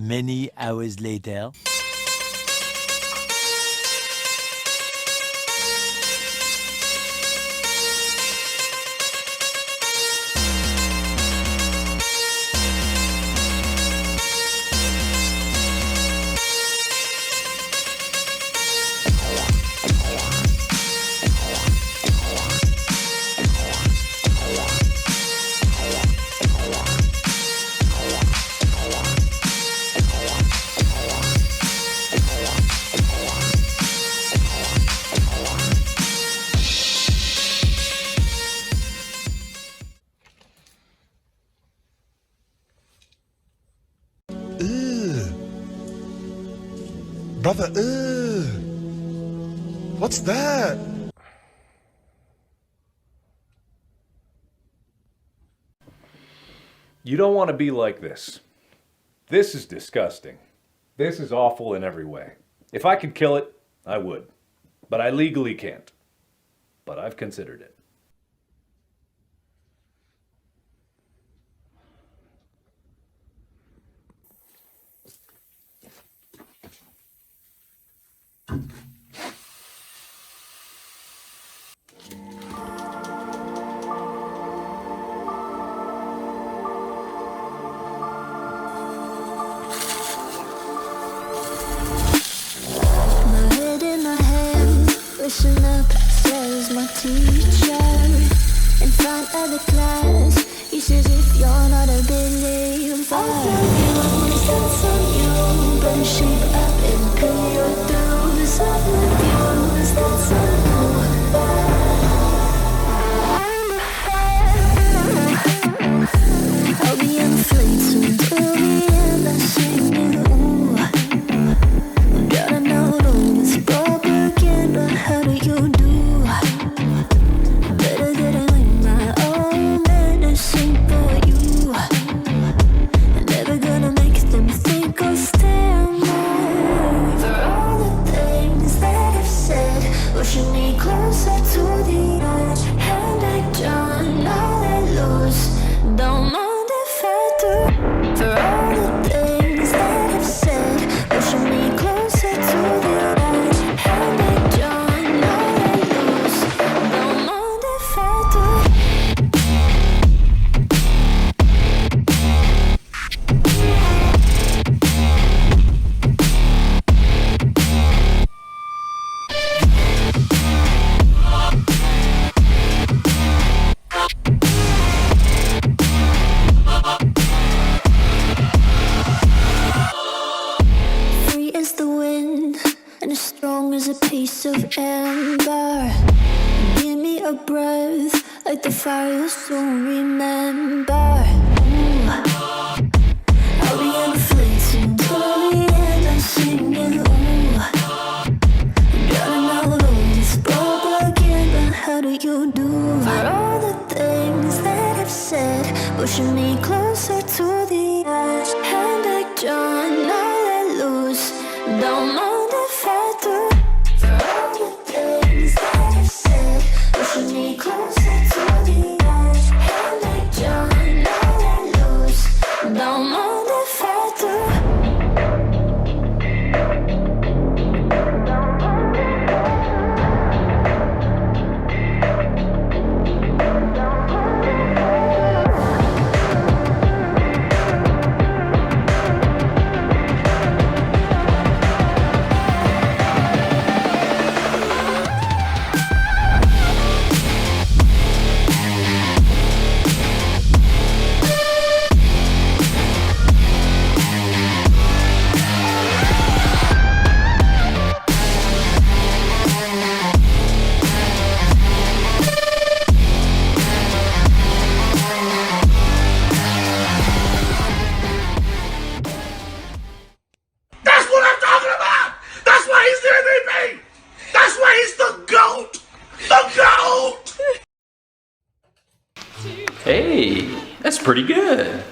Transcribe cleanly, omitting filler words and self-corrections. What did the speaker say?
Many hours later. Brother, what's that? You don't want to be like this. This is disgusting. This is awful in every way. If I could kill it, I would. But I legally can't. But I've considered it. Listen up, says my teacher. In front of the class, he says if you're not a believer, I'll you, that's on you. Better shape up and pay your dues. I'll you, that's on you. I'll be on the flight soon till the end. I'm singing, ooh. Gotta know this propaganda. How do you do? Better get in my own medicine for you. I'm never gonna make them think I'll stand there. For all the things that I've said, pushing me closer to the edge. And I don't know that lose. Don't mind if I do. For all the things that I've said, pushing me closer to the edge. And I don't know that lose. Don't mind if I do. Free as the wind and as strong as a piece of amber. Give me a breath like the fire you'll soon remember. Ooh. I'll be on the fleets until the end. I'm singing, ooh. Gotta know this propaganda. How do you do? For all the things that I've said, pushing me closer to the edge. And I don't know that lose. Don't mind if I do. For all the things that I've said, pushing me closer to the edge. And I don't know that lose. Don't mind if I do. That's what I'm talking about! That's why he's the MVP! That's why he's the GOAT! The GOAT! Hey, that's pretty good.